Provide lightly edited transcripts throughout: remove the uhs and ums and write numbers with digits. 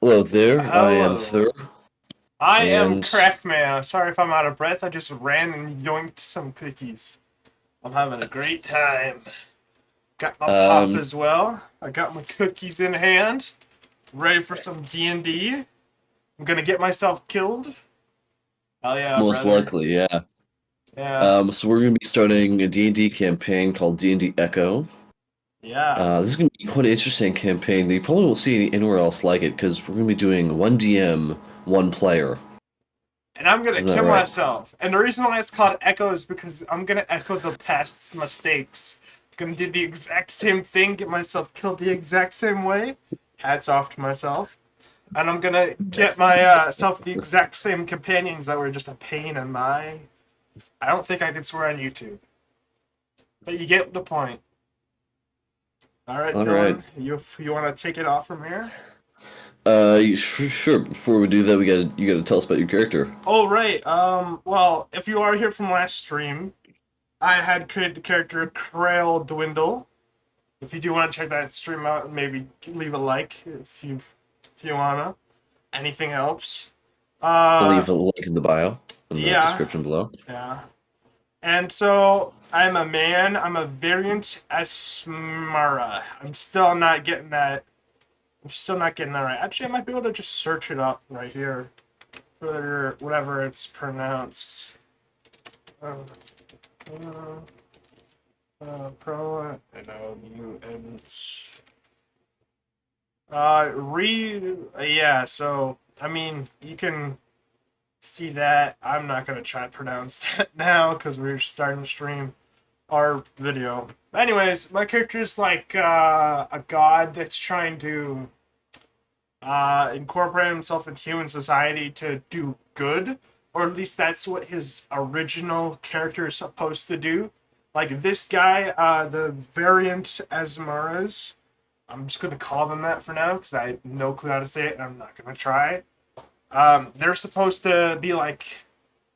Hello there, I am Hello. Thur, I am and Crackman. Sorry if I'm out of breath. I just ran and yoinked some cookies. I'm having a great time. Got my pop um, as well. I got my cookies in hand. Ready for some D&D. I'm gonna get myself killed. Hell yeah, most brother. likely, yeah. Yeah. So we're going to be starting a D&D campaign called D&D Echo. Yeah. This is going to be quite an interesting campaign that you probably won't see anywhere else like it, because we're going to be doing one DM, one player. And I'm gonna Isn't that kill right? myself. And the reason why it's called Echo is because I'm gonna echo the past's mistakes. Gonna do the exact same thing, get myself killed the exact same way. Hats off to myself. And I'm gonna get myself the exact same companions that were just a pain in my. I don't think I can swear on YouTube, but you get the point. All right, Alright. Dylan, you want to take it off from here? Sure, before we do that, you gotta tell us about your character. Oh right. Well, if you are here from last stream, I had created the character Krail Dwindle. If you do want to check that stream out, maybe leave a like if you wanna. Anything helps. I'll Uh, leave a link in the bio, in the yeah, description below. yeah. And so I'm a man. I'm a variant Asmara. I'm still not getting that right. Actually, I might be able to just search it up right here for whatever it's pronounced. Uh, pro and and yeah. So I mean, you can see that. I'm not gonna try to pronounce that now because we're starting to stream our video. Anyways, my character's like a god that's trying to incorporate himself in human society to do good, or at least that's what his original character is supposed to do. Like this guy, the variant Asmaras, I'm just gonna call them that for now because I have no clue how to say it, and I'm not gonna try. They're supposed to be like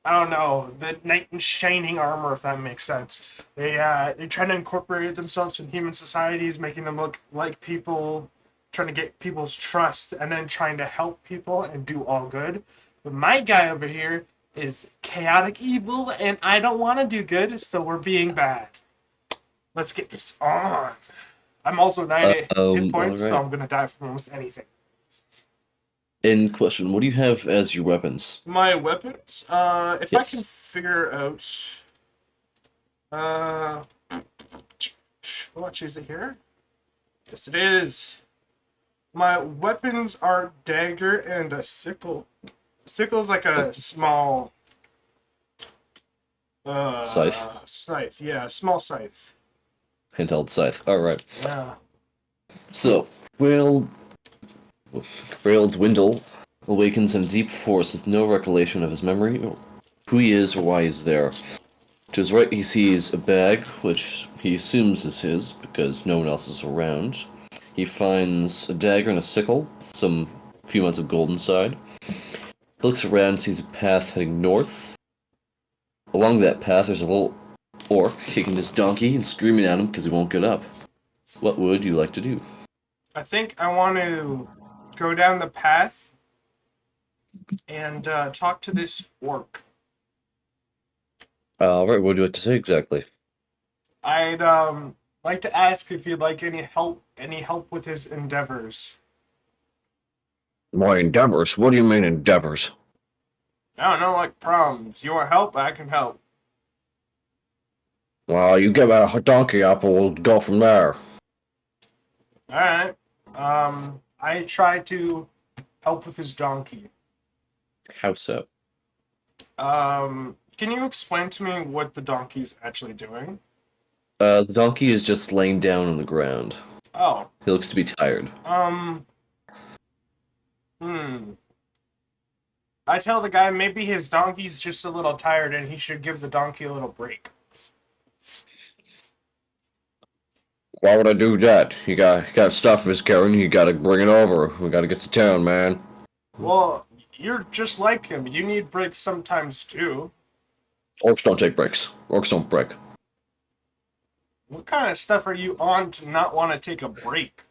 I don't know, the knight in shining armor, if that makes sense. They try to incorporate themselves in human societies, making them look like people, trying to get people's trust, and then trying to help people and do all good. But my guy over here is chaotic evil, and I don't want to do good, so we're being bad. Let's get this on. I'm also 9 hit points, so Alright. I'm gonna die from almost anything. In question, what do you have as your weapons? My weapons, if I can Yes. figure out, uh, what is it here? Yes, it is. My weapons are dagger and a sickle. Sickle's like a small Scythe. scythe. Yeah, small scythe. Handheld scythe. Alright. Yeah. So, well, frail Dwindle awakens in deep forest with no recollection of his memory, or who he is, or why he's there. To his right, he sees a bag, which he assumes is his, because no one else is around. He finds a dagger and a sickle, some few months of gold inside. He looks around and sees a path heading north. Along that path, there's a little orc kicking his donkey and screaming at him because he won't get up. What would you like to do? I think I want to go down the path and talk to this orc. Alright, what would you like to say exactly? I'd like to ask if you'd like any help with his endeavors. My endeavors? What do you mean endeavors? I don't know, like problems. You want help? I can help. Well, you give me a donkey up and we'll go from there. All right. I try to help with his donkey. How so? Can you explain to me what the donkey's actually doing? The donkey is just laying down on the ground. Oh, He looks to be tired. um, hmm. I tell the guy maybe his donkey's just a little tired and he should give the donkey a little break. Why would I do that? You got stuff he's carrying, you gotta bring it over. We gotta get to town, man. Well, you're just like him. You need breaks sometimes too. Orcs don't take breaks. Orcs don't break. What kind of stuff are you on to not want to take a break?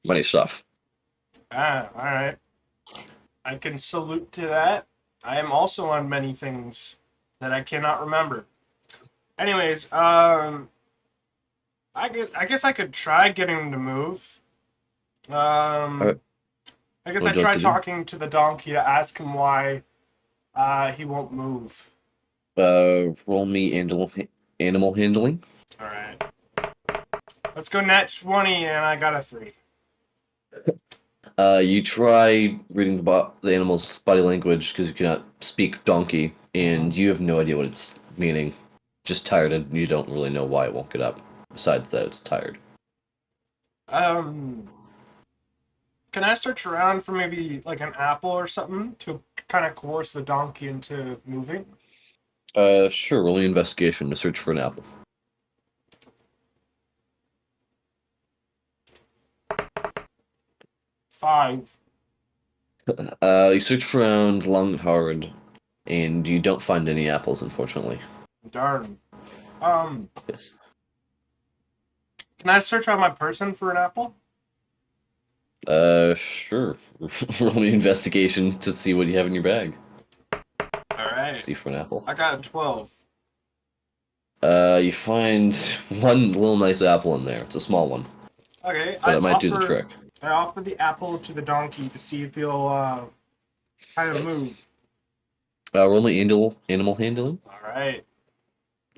Many stuff. Ah, all right. I can salute to that. I am also on many things that I cannot remember. Anyways, I guess I could try getting him to move. Alright, Um, I guess what I would you like try to do? talking to the donkey to ask him why he won't move. Roll me animal handling. All right. Let's go net 20, and I got a 3. You try reading the animal's body language because you cannot speak donkey, Mhm. and you have no idea what it's meaning. Just tired, and you don't really know why it won't get up. Besides that, it's tired. Um, can I search around for maybe like an apple or something to kind of coerce the donkey into moving? Sure. Roll me investigation to search for an apple. 5. You search around long and hard, and you don't find any apples, unfortunately. Darn. Yes. Can I search on my person for an apple? Sure. Roll me investigation to see what you have in your bag. All right. See for an apple. I got a 12. You find one little nice apple in there. It's a small one, Okay, but I it might do the offer trick. I offer the apple to the donkey to see if he'll kind of move. Roll me animal handling. All right.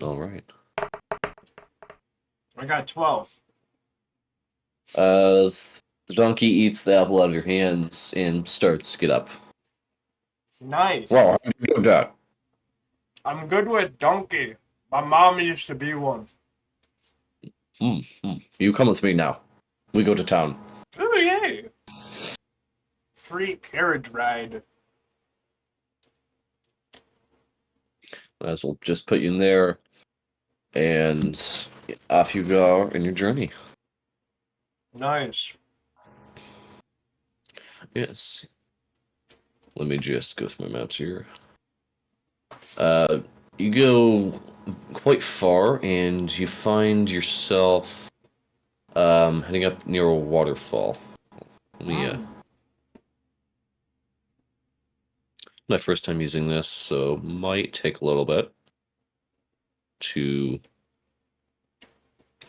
All right. I got 12. The donkey eats the apple out of your hands and starts to get up. Nice. Well, how do you do that? I'm good with donkey. My mom used to be one. You come with me now. We go to town. Oh yay! Free carriage ride. As we'll just put you in there, and off you go in your journey. Nice. Yes. Let me just go through my maps here. You go quite far, and you find yourself heading up near a waterfall. Let me Mm. my first time using this, so might take a little bit to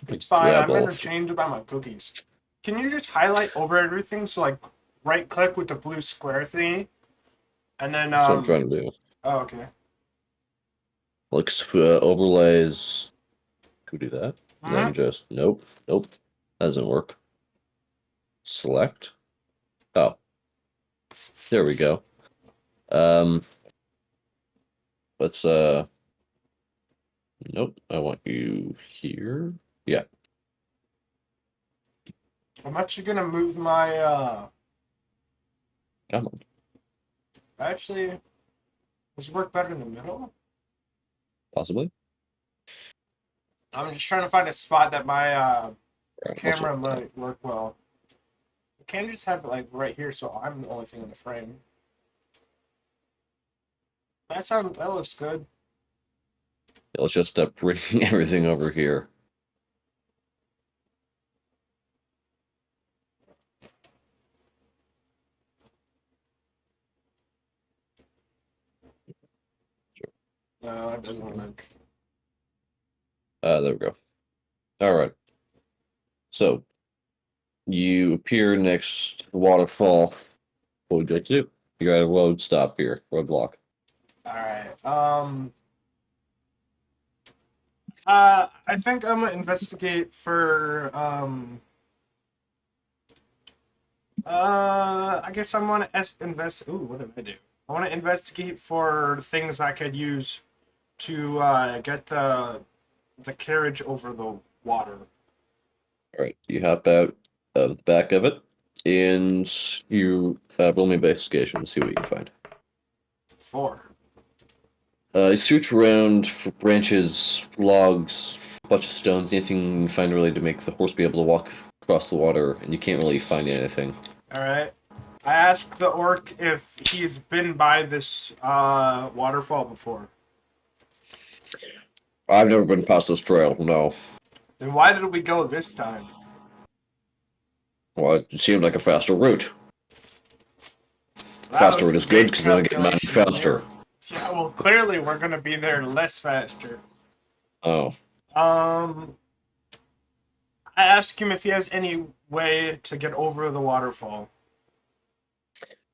It's fine. grab I'm all. interchangeable about my cookies. Can you just highlight over everything? So like right click with the blue square thingy, and then That's what I'm trying to do. oh okay. Like overlays. Could we do that? And Mm-hmm. then just nope. That doesn't work. Select. Oh, there we go. Um, let's nope. I want you here. Yeah, I'm actually gonna move my come on. actually does it work better in the middle? Possibly. I'm just trying to find a spot that my All right, most of camera the time. might work well. I can't just have it like right here so I'm the only thing in the frame. That looks good. Yeah, let's just bring everything over here. No, it doesn't work. There we go. All right. So you appear next to the waterfall. What would you like to do? You got a road stop here, roadblock. Alright. I think I'm gonna investigate for I guess I want to invest. Ooh, what did I do? I want to investigate for things I could use to get the carriage over the water. All right, you hop out of the back of it, and you roll me investigation to see what you can find. 4. You search around for branches, logs, a bunch of stones, anything you find really to make the horse be able to walk across the water, and you can't really find anything. All right. I asked the orc if he's been by this waterfall before. I've never been past this trail, no. Then why did we go this time? Well, it seemed like a faster route. That Faster was it a is good big because then I get mine calculation faster. there. Yeah, well, clearly we're gonna be there less faster. Oh. Um, I asked him if he has any way to get over the waterfall.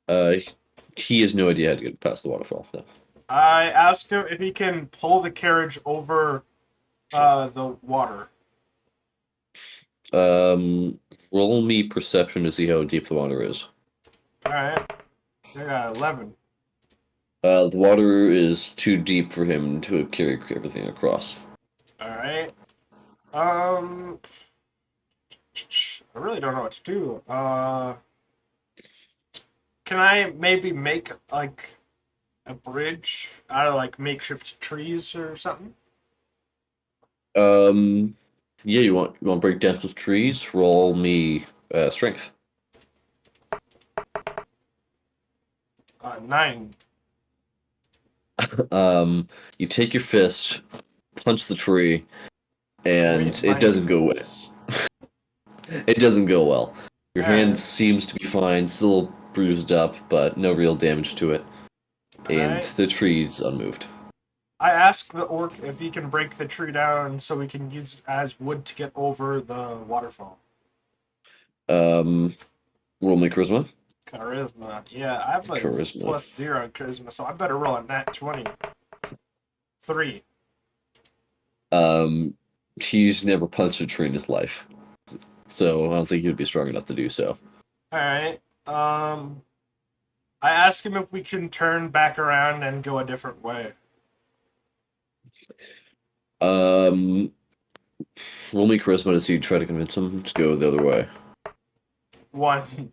Uh, he has no idea how to get past the waterfall. No. I asked him if he can pull the carriage over the water. Um, roll me perception to see how deep the water is. All right, I got 11. The water is too deep for him to carry everything across. All right. Um, I really don't know what to do. Can I maybe make like a bridge out of like makeshift trees or something? Um, yeah, you want to break down some trees? Roll me strength. 9. You take your fist, punch the tree, Sweet and it doesn't go away. mindedness. It doesn't go well. Your All hand right. seems to be fine, still bruised up, but no real damage to it, All and right. the tree's unmoved. I asked the orc if he can break the tree down so we can use it as wood to get over the waterfall. Um, roll me charisma. Charisma. Yeah, I have a Charisma. +0 on charisma, so I better roll a nat 20. 3. Um, he's never punched a tree in his life, so I don't think he'd be strong enough to do so. All right. I asked him if we can turn back around and go a different way. Um, roll me charisma to see you try to convince him to go the other way. 1.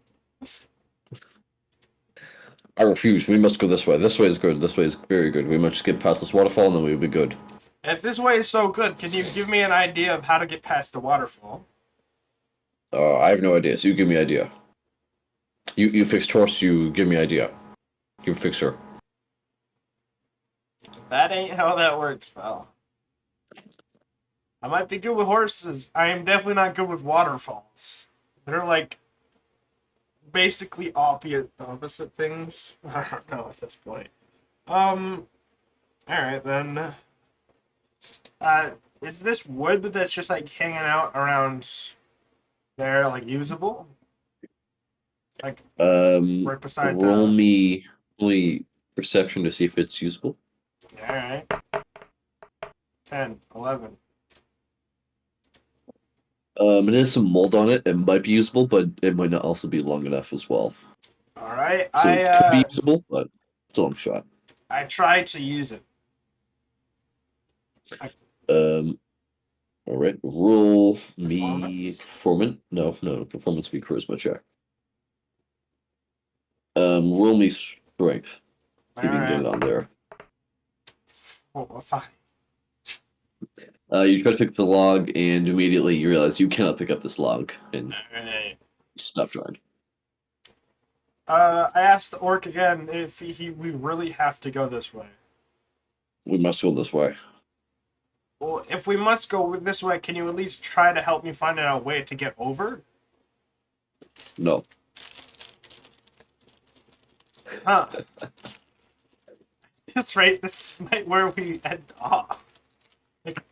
I refuse. We must go this way. This way is good. This way is very good. We must get past this waterfall, and then we'll be good. If this way is so good, can you give me an idea of how to get past the waterfall? I have no idea. So you give me idea. You fixed horse. You give me idea. You fix her. That ain't how that works, pal. I might be good with horses. I am definitely not good with waterfalls. They're like basically opposite things. I don't know at this point. Um. All right then. Uh, is this wood that's just like hanging out around there like usable? Like right beside Roll the. me only perception to see if it's usable. All right. 10, 11. It has some mold on it. It might be usable, but it might not also be long enough as well. All right. So it could be usable, but it's a long shot. I tried to use it. I, Um, all right. Roll me performance. performance. No, performance be charisma check. Roll me strength. See All if you can get right. it on there. 4, 5. You try to pick up the log, and immediately you realize you cannot pick up this log, and All right. stop trying. I asked the orc again if we really have to go this way. We must go this way. Well, if we must go this way, can you at least try to help me find a way to get over? No. Huh. That's right. This might where we end off. Like,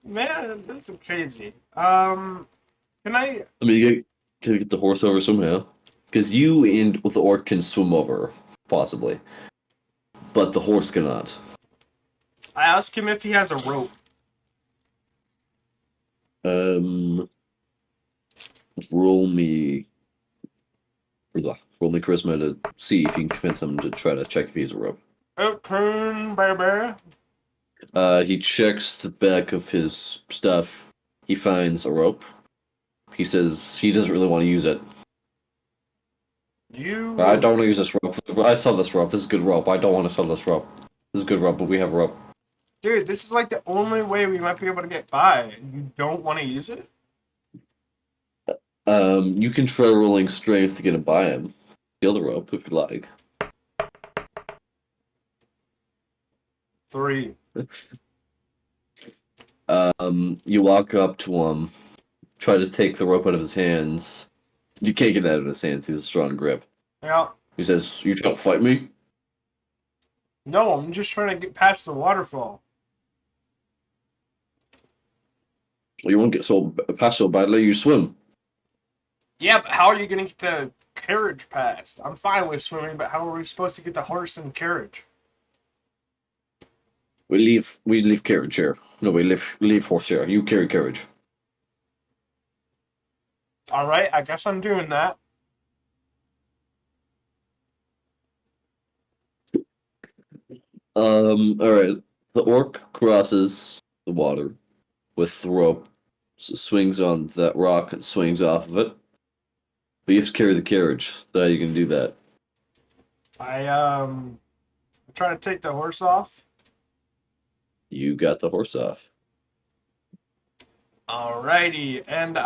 man, that's crazy. Can I? I mean, you gotta get the horse over somehow. Because you and the orc can swim over, possibly. But the horse cannot. I asked him if he has a rope. Um, roll me. Roll me charisma to see if you can convince him to try to check if he has a rope. 18, baby. He checks the back of his stuff. He finds a rope. He says he doesn't really want to use it. You. I don't want to use this rope. I saw this rope. This is good rope. I don't want to sell this rope. This is good rope, but we have a rope. Dude, this is like the only way we might be able to get by. You don't want to use it? You can try rolling strength to get him by him. Steal the rope if you like. 3. You walk up to him, try to take the rope out of his hands. You can't get that out of his hands. He's a strong grip. Yeah. He says, "You trying to fight me? No, I'm just trying to get past the waterfall. You won't get so past so badly. You swim. Yeah, but how are you going to get the carriage past? I'm fine with swimming, but how are we supposed to get the horse and carriage? We leave carriage here. No, we leave horse here. You carry carriage." All right, I guess I'm doing that. All right. The orc crosses the water with the rope, swings on that rock and swings off of it. But you have to carry the carriage. So how you can do that? I'm trying to take the horse off. You got the horse off. Alrighty, and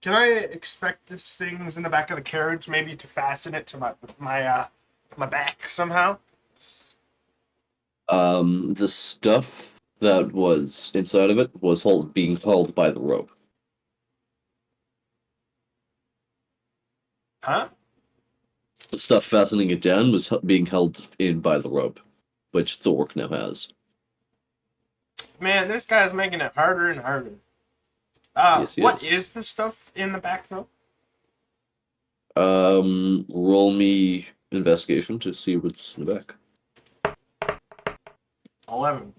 can I expect this thing's in the back of the carriage, maybe to fasten it to my back somehow? The stuff that was inside of it was being held by the rope. Huh? The stuff fastening it down was being held in by the rope, which the orc now has. Man, this guy's making it harder and harder. Yes, he What is. is the stuff in the back though? Roll me investigation to see what's in the back. 11.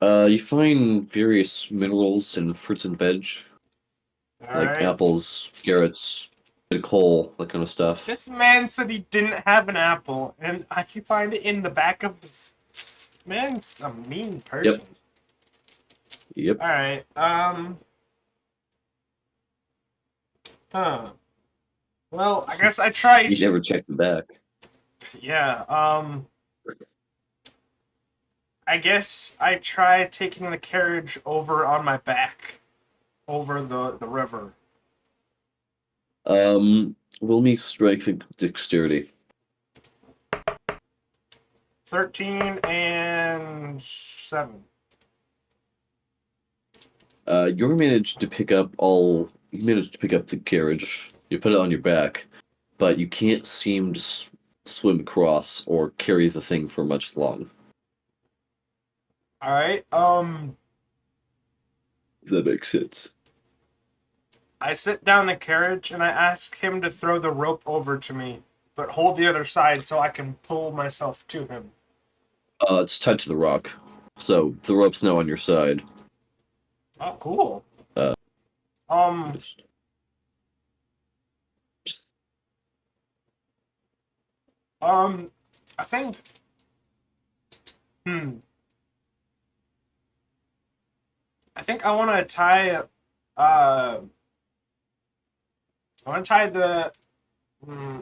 You find various minerals and fruits and veg, All like right. apples, carrots, bit of coal, that kind of stuff. This man said he didn't have an apple, and I can find it in the back of his. Man's a mean person. Yep. Yep. All right. Huh. Well, I guess I try. You never checked the back. Yeah. I guess I try taking the carriage over on my back, over the river. Roll me strength and dexterity. 13 and 7. You managed to pick up You managed to pick up the carriage. You put it on your back, but you can't seem to swim across or carry the thing for much long. All right. If that makes sense. I sit down the carriage and I ask him to throw the rope over to me, but hold the other side so I can pull myself to him. It's tied to the rock, so the rope's now on your side. Oh, cool. Uh, Um, just- I think. Hmm. I think I want to tie. I want to tie the.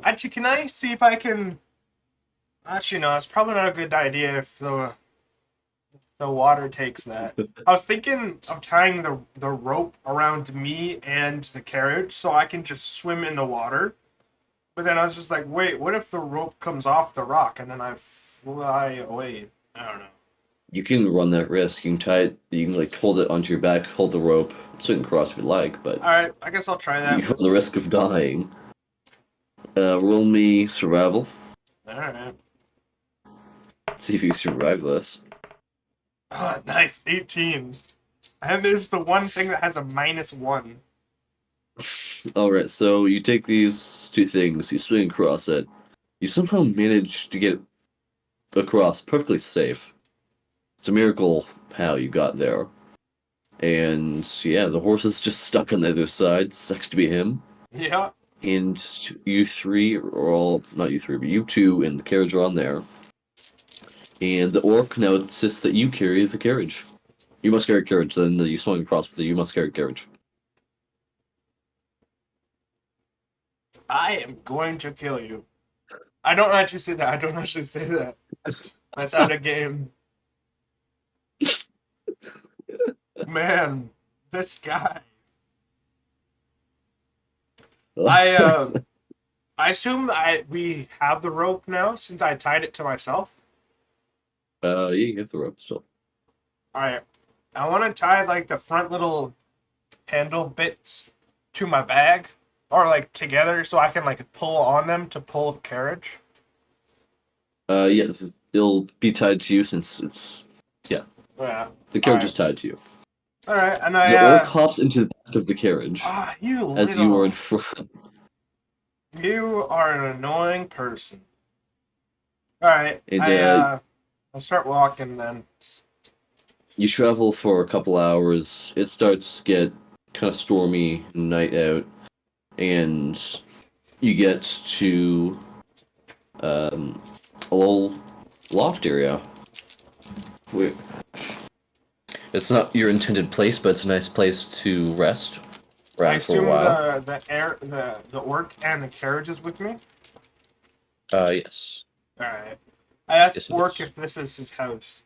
Actually, can I see if I can? Actually, no. It's probably not a good idea if the water takes that. I was thinking of tying the rope around me and the carriage so I can just swim in the water. But then I was just like, wait, what if the rope comes off the rock and then I fly away? I don't know. You can run that risk. You can tie it. You can like hold it onto your back, hold the rope, swing across if you like, but All right, I guess I'll try you that. run the risk of dying. Roll me survival. All right. See if you survive this. Oh, nice, 18. And there's the one thing that has a -1. All right, so you take these two things, you swing across it. You somehow manage to get across perfectly safe. It's a miracle how you got there. And yeah, the horse is just stuck on the other side. Sucks to be him. Yeah. And you three are all, not you three, but you two and the carriage are on there. And the orc now insists that you carry the carriage. You must carry carriage, then you swing across with it, you must carry carriage. I am going to kill you. I don't actually say that. I don't actually say that. That's out of game. Man, this guy. I I assume we have the rope now since I tied it to myself. Yeah, you have the rope still. Alright. I want to tie like the front little handle bits to my bag or like together, so I can like pull on them to pull the carriage? Yeah, it'll be tied to you since yeah, Yeah. the All carriage right. is tied to you. All right. And The orc hops into the back of the carriage you as you are in little, front. you are an annoying person. All right. And I'll start walking then. you travel for a couple hours. It starts to get kind of stormy, night out, and you get to a little loft area. Where it's not your intended place, but it's a nice place to rest I around for a assume while. the orc and the carriage is with me. Yes. All right. I asked Yes, it orc is. if this is his house.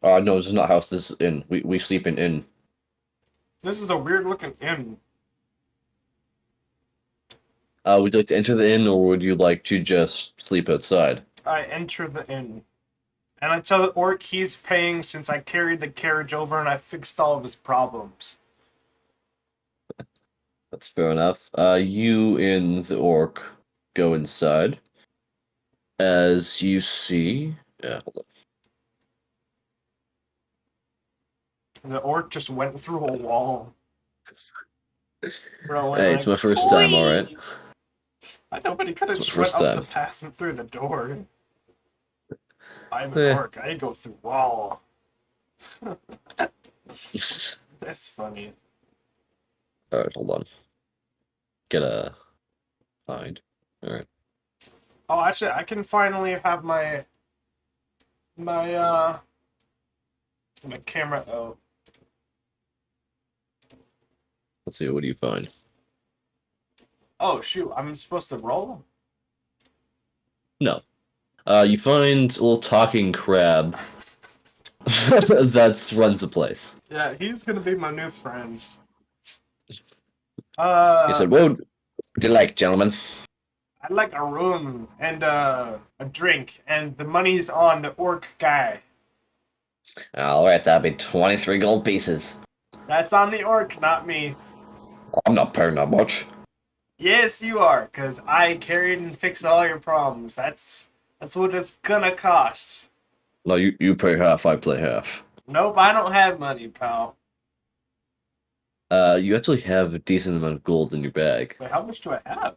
No, this is not house. This is inn. We sleep in inn. This is a weird looking inn. Would you like to enter the inn, or would you like to just sleep outside? I enter the inn. And I tell the orc he's paying since I carried the carriage over and I fixed all of his problems. That's fair enough. You and the orc go inside. As you see, yeah, hold The orc just went through a wall. Bro went Hey, it's like, my first time. All right, Oi! I know, but he could have it's my just went first up the time. path and through the door. I'm an Eh. orc. I go through wall. That's funny. All right, hold on. Get a find. All right. Oh, actually, I can finally have my uh my camera out. Let's see. What do you find? Oh shoot, I'm supposed to roll? No. You find a little talking crab that runs the place. Yeah, he's gonna be my new friend. He Uh, said, "What would you like, gentlemen?" I'd like a room and a drink, and the money's on the orc guy. All right, that'll be 23 gold pieces. That's on the orc, not me. I'm not paying that much. Yes, you are, cause I carried and fixed all your problems. That's what it's gonna cost. No, you pay half, I play half. Nope, I don't have money, pal. You actually have a decent amount of gold in your bag. Wait, how much do I have?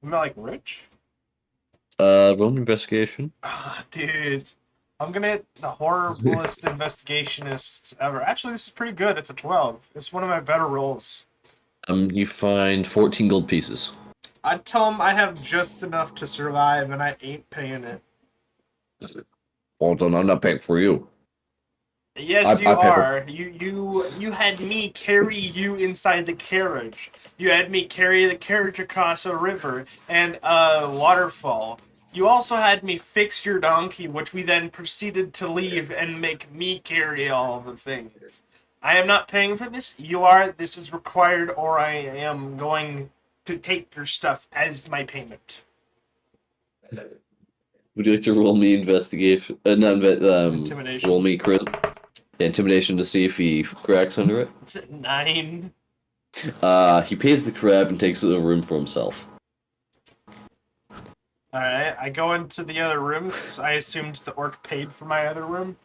Am I like rich? Roll an investigation. Ah, dude. I'm gonna hit the horriblest investigationist ever. Actually, this is pretty good. It's a 12. It's one of my better rolls. You find 14 gold pieces. I'd tell him I have just enough to survive and I ain't paying it. Well done, I'm not paying for you. Yes, you I pay for. are. You had me carry you inside the carriage. You had me carry the carriage across a river and a waterfall. You also had me fix your donkey, which we then proceeded to leave and make me carry all the things. I am not paying for this. You are. This is required, or I am going to take your stuff as my payment. Would you like to roll me investigation? Not roll Intimidation. me intimidation to see if he cracks under it. It's at 9. He pays the crab and takes a room for himself. Alright, I go into the other room 'cause I assumed the orc paid for my other room.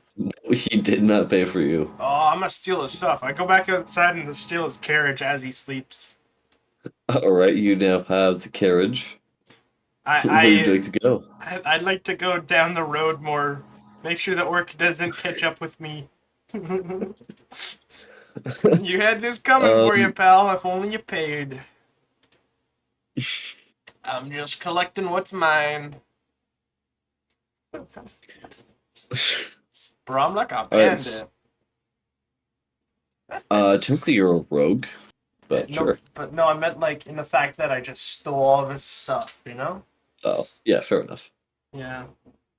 He did not pay for you. Oh, I'm gonna steal his stuff. I go back outside and steal his carriage as he sleeps. Alright, you now have the carriage. Where would you like to go? I'd like to go down the road more. Make sure the orc doesn't catch up with me. You had this coming for you, pal. If only you paid. I'm just collecting what's mine. Bro, I'm like a bandit. Technically you're a rogue, but No, sure. but no, I meant like in the fact that I just stole all this stuff, you know? Oh, yeah, fair enough. Yeah.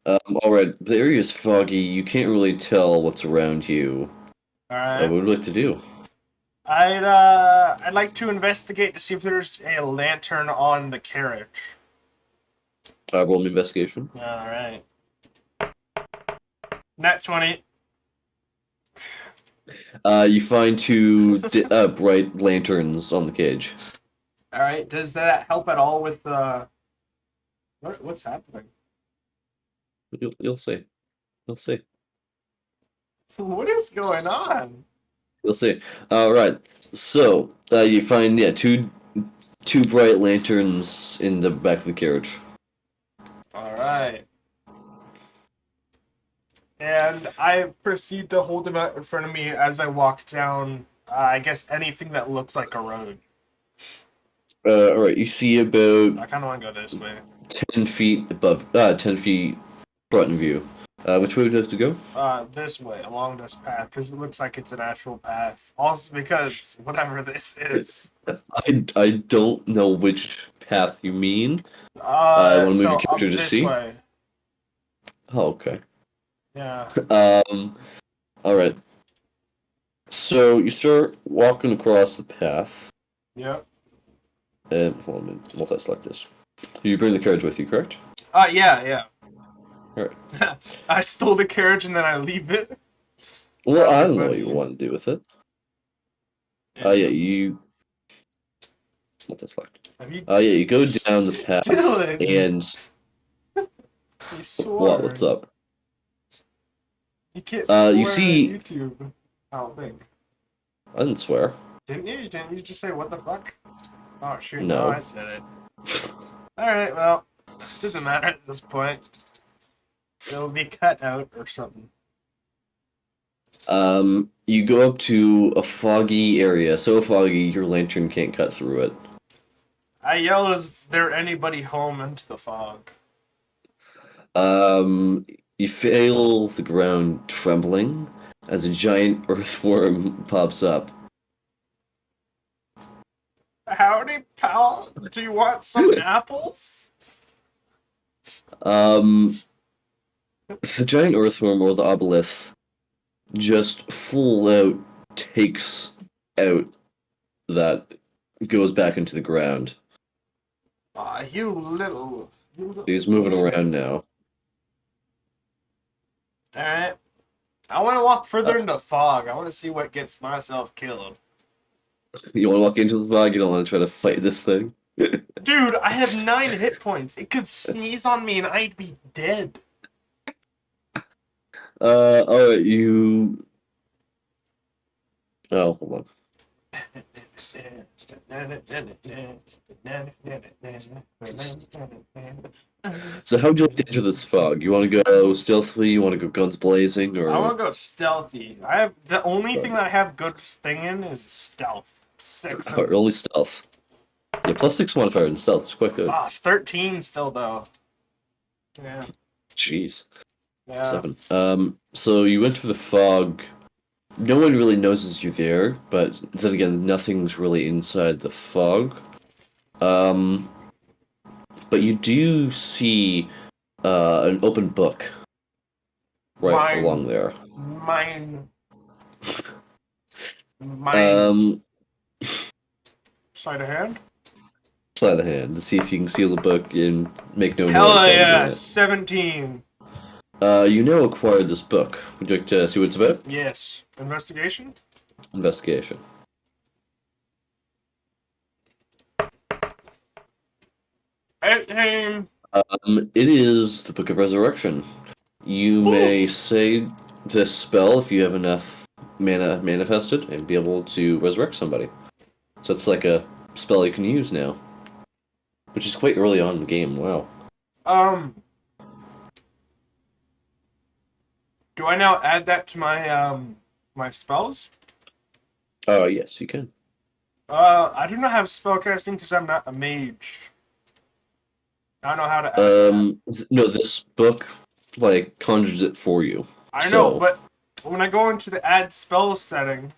Alright, the area is foggy. You can't really tell what's around you. Alright. What would you like to do? I'd like to investigate to see if there's a lantern on the carriage. Roll me investigation. Alright. Nat 20. You find two bright lanterns on the cage. All right. Does that help at all with what's happening? You'll see. You'll see. What is going on? You'll see. All right. So you find two bright lanterns in the back of the carriage. All right. And I proceed to hold them out in front of me as I walk down. I guess anything that looks like a road. All right. You see about I kind of want to go this way. 10 feet above, 10 feet front in view. Which way would you like to go? This way along this path because it looks like it's an actual path. Also because whatever this is. I don't know which path you mean. I want to move So your up character to this see. way. Oh, okay. Yeah. Um. All right. So you start walking across the path, Yep. and hold on, let me multi-select this. You bring the carriage with you, correct? Yeah, yeah. All right. I stole the carriage and then I leave it. Well, That would I be don't know what you funny. want to do with it. Yeah. Yeah, you multi-select. Have you, Yeah, you go down the path, Dylan? and You what? swore. What's up? You can't You swear on see, YouTube. I don't think. I didn't swear. Didn't you? Didn't you just say what the fuck? Oh shoot! No, No. I said it. All right. Well, doesn't matter at this point. It'll be cut out or something. You go up to a foggy area, so foggy your lantern can't cut through it. I yell, "Is there anybody home?" Into the fog. Um, you feel the ground trembling as a giant earthworm pops up. Howdy, pal. Do you want some apples? Um, the giant earthworm or the obelisk just full out takes out that goes back into the ground. Ah, you little He's moving baby. around now. All right. I want to walk Uh, further into fog. I want to see what gets myself killed. you want to walk into the fog? You don't want to try to fight this thing? Dude, I have 9 hit points. It could sneeze on me and I'd be dead. Alright, you. Oh, hold on. So, how would you like to enter this fog? You want to go stealthily? You want to go guns blazing, I or want to go stealthy. I have the only thing that I have good thing in is stealth. Six and early stealth? Yeah, +6 modifier in stealth. It's quite good. it's 13 still though. Yeah, Jeez. yeah. 7. So you enter the fog. No one really notices you there, but then again, nothing's really inside the fog. Um, but you do see an open book right Mine, along there. mine, mine. Um, Sleight of hand. Try the hand to see if you can seal the book and make no Hell noise while you're yeah, doing it. 17. You now acquired this book. Would you like to see what it's about? Yes. Investigation. Investigation. Eighteen. It is the Book of Resurrection. You Woo. may say this spell if you have enough mana manifested and be able to resurrect somebody. So it's like a spell you can use now, which is quite early on in the game. Wow. Um, do I now add that to my spells? Yes, you can. I do not have spellcasting because I'm not a mage. I don't know how to add that. No, this book like conjures it for you. I know, So, but when I go into the add spells setting,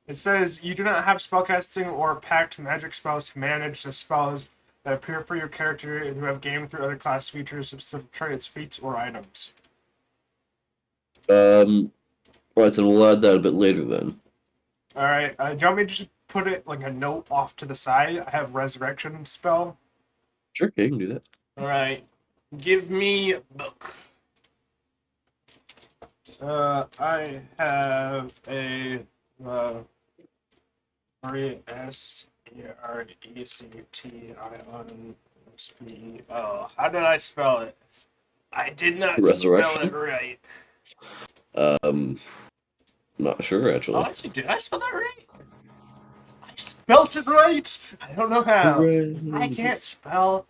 it says you do not have spellcasting or packed magic spells to manage the spells that appear for your character and who have gained through other class features, specific traits, feats, or items. um, right, then we'll add that a bit later then. All right. Do you want me to just put it like a note off to the side? I have resurrection spell. Sure, yeah, you can do that. All right. Give me a book. I have a 3S Rectio. How did I spell it? I did not spell it Resurrection? right. Um, not sure Oh, actually. actually, did I spell that right? I spelt it right. I don't know how, because I Hooray! can't spell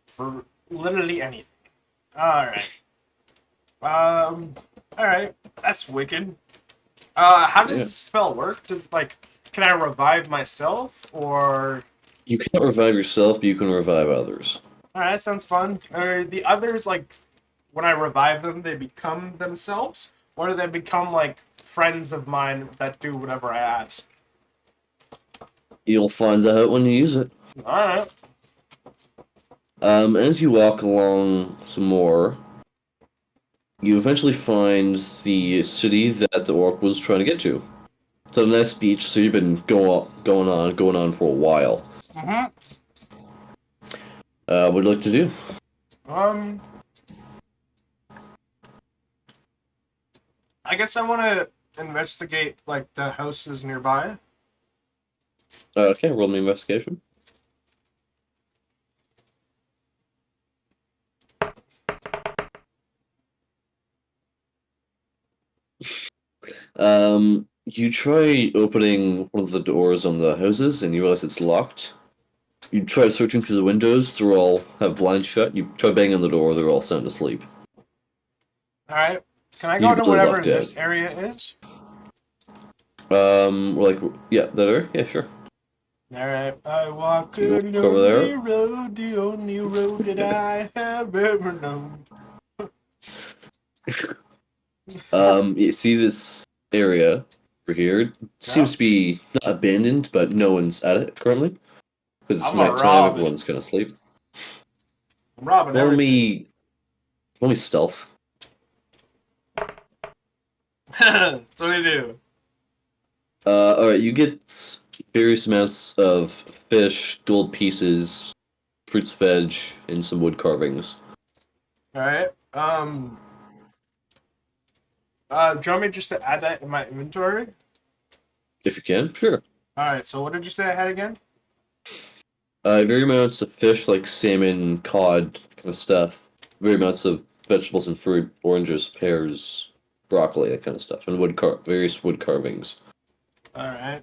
for literally anything. All right. Um. All right. That's wicked. How does Yeah. the spell work? Does like, can I revive myself or? You can't revive yourself, but you can revive others. All right, that sounds fun. Are the others like when I revive them, they become themselves, or do they become like friends of mine that do whatever I ask? You'll find that out when you use it. All right. As you walk along some more, you eventually find the city that the orc was trying to get to. It's a nice beach, so you've been going on for a while. Mm-hmm. What would you like to do? Um, I guess I want to investigate like the houses nearby. Okay, roll me investigation. You try opening one of the doors on the houses, and you realize it's locked. You try searching through the windows; they're all have blinds shut. You try banging on the door; they're all sound asleep. All right. Can I go You've to really whatever lucked out. this area is? Like yeah, that are yeah, sure. All right. I walk You a walk over lonely there. road, the only road that I have ever known. You see this area over here. It Yeah. seems to be not abandoned, but no one's at it currently because it's I'm gonna nighttime. rob it. Everyone's gonna sleep. I'm robbing Roll everything. me, roll me stealth. That's what I do. All right. You get various amounts of fish, gold pieces, fruits, veg, and some wood carvings. All right. Do you want me just to add that in my inventory? If you can, sure. All right. So what did you say I had again? Very amounts of fish like salmon, cod, kind of stuff. Very amounts of vegetables and fruit, oranges, pears, broccoli, that kind of stuff, and various wood carvings. All right.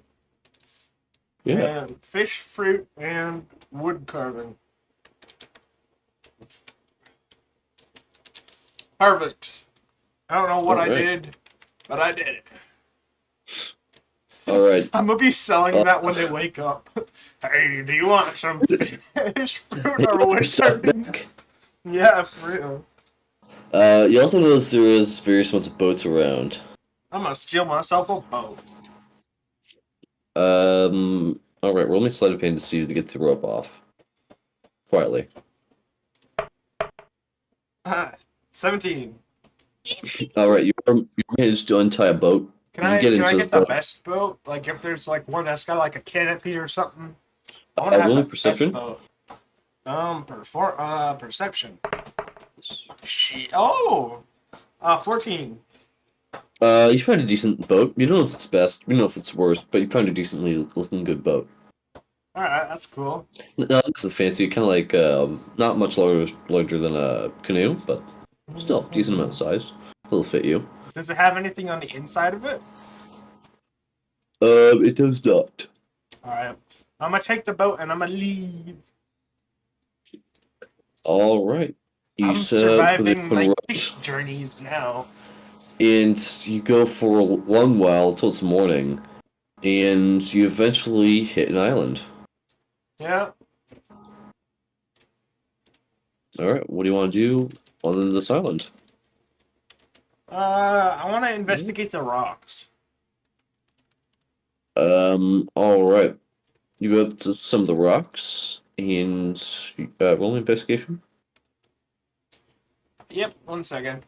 Yeah. And fish, fruit, and wood carving. Perfect. I don't know what All I right. did, but I did it. All right. I'm gonna be selling Uh, that when they wake up. Hey, do you want some fish, fruit, you or got your wood stuff carving? back. Yeah, for real. You also notice there is various amounts of boats around. I'm gonna steal myself a boat. All right. Roll me sleight of hand to see to get the rope off quietly. Ah, 17. All right. You managed to untie a boat. Can You I get can I into the get the boat. best boat? Like if there's like one that's got like a canopy or something. I want to have Roll me the best perception. boat. Perception. She. Oh. 14. You find a decent boat. You don't know if it's best. You don't know if it's worst, but you find a decently looking good boat. All right, that's cool. Not nothing fancy, kind of like not much larger than a canoe, but still decent amount of size. It'll fit you. Does it have anything on the inside of it? It does not. All right. I'm gonna take the boat and I'm gonna leave. All right. You I'm set out for the surviving open my road, fish journeys now. and you go for a long while till it's morning, and you eventually hit an island. Yeah. All right. What do you want to do on this island? I want to Yeah. investigate the rocks. All right. You go up to some of the rocks and roll an investigation. Yep. 1 second.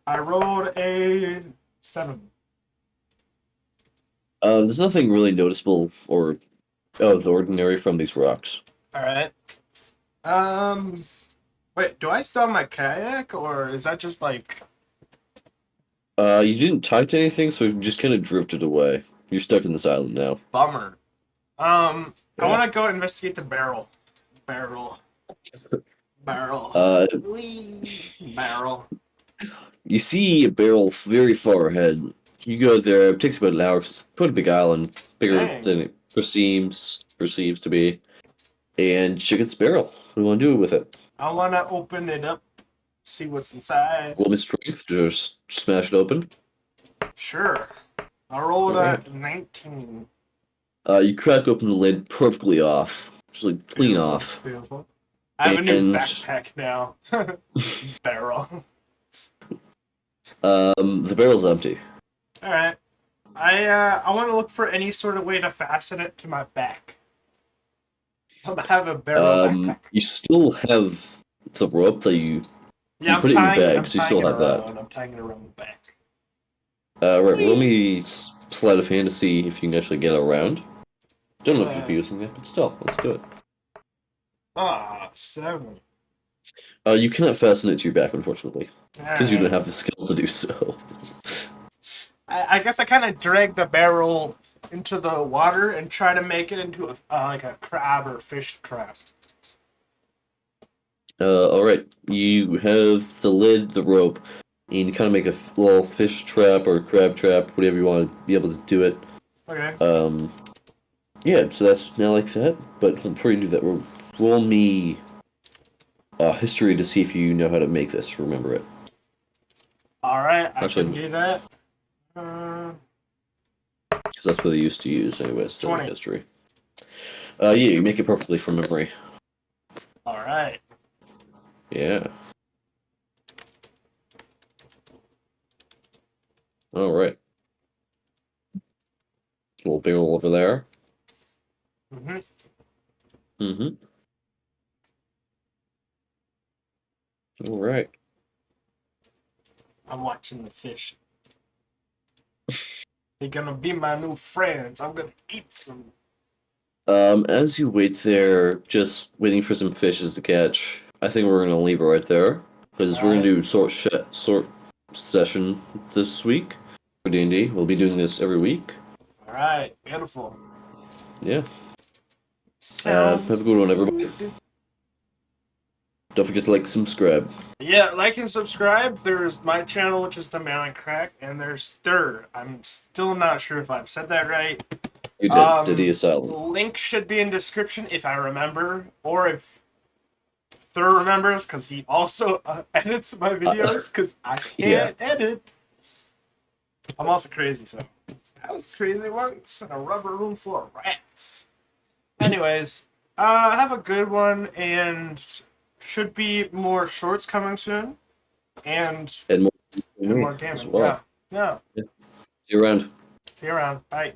I rolled a 7. There's nothing really noticeable or out of the ordinary from these rocks. All right. Um. Wait. Do I still have my kayak, or is that just like? You didn't tie to anything, so you just kind of drifted away. You're stuck in this island now. Bummer. I Yeah. want to go investigate the barrel. Barrel. Barrel. Uh, Whee! Barrel. you see a barrel very far ahead. You go there. It takes about an hour. 'Cause it's quite a big island, bigger Dang. than it perceives to be. And check its barrel. What do you want to do with it? I want to open it up, see what's inside. Roll me strength to just smash it open. Sure. I rolled All right. a 19. You crack open the lid perfectly off, just like clean Beautiful. off. Beautiful. I have a new And backpack now. Barrel. the barrel's empty. Alright. I want to look for any sort of way to fasten it to my back. I'm gonna have a barrel backpack. You still have the rope that Yeah, you put it in your bag, so you still have that. I'm tying it around the back. Right, roll me sleight of hand to see if you can actually get it around. Don't know if you should be Uh, using it, but still, let's do it. 7. You cannot fasten it to your back, unfortunately, because you don't Alright. have the skills to do so. I guess I kind of drag the barrel into the water and try to make it into like a crab or fish trap. Alright, you have the lid, the rope, and you kind of make a little fish trap or crab trap, whatever you want to be able to do it. Okay. Yeah, so that's now like that, but before you do that, roll me history to see if you know how to make this, remember it. Alright, I can Actually, do that. Uh, because that's what they used to use anyways, so 20. history. Yeah, you make it perfectly from memory. Alright. Yeah. Alright. Little barrel over there. Mm-hmm. Mm-hmm. Alright. I'm watching the fish. They're gonna be my new friends. I'm gonna eat some. As you wait there, just waiting for some fishes to catch, I think we're gonna leave it right there. Because we're gonna Alright. do sort session this week for D&D. We'll be doing this every week. Alright. Beautiful. Yeah. Sounds Have a good one, everybody. good. Don't forget to like, subscribe. Yeah, like and subscribe. There's my channel, which is the Malin Crack, and there's Thudr. I'm still not sure if I've said that right. You did. Diddy is silent. Link should be in description if I remember, or if Thudr remembers, because he also edits my videos, because I can't edit. I'm also crazy, so I was crazy once in a rubber room full of rats. Anyways, have a good one, and should be more shorts coming soon, and And more as gaming. well. Yeah. Yeah. See you around. See you around. Bye.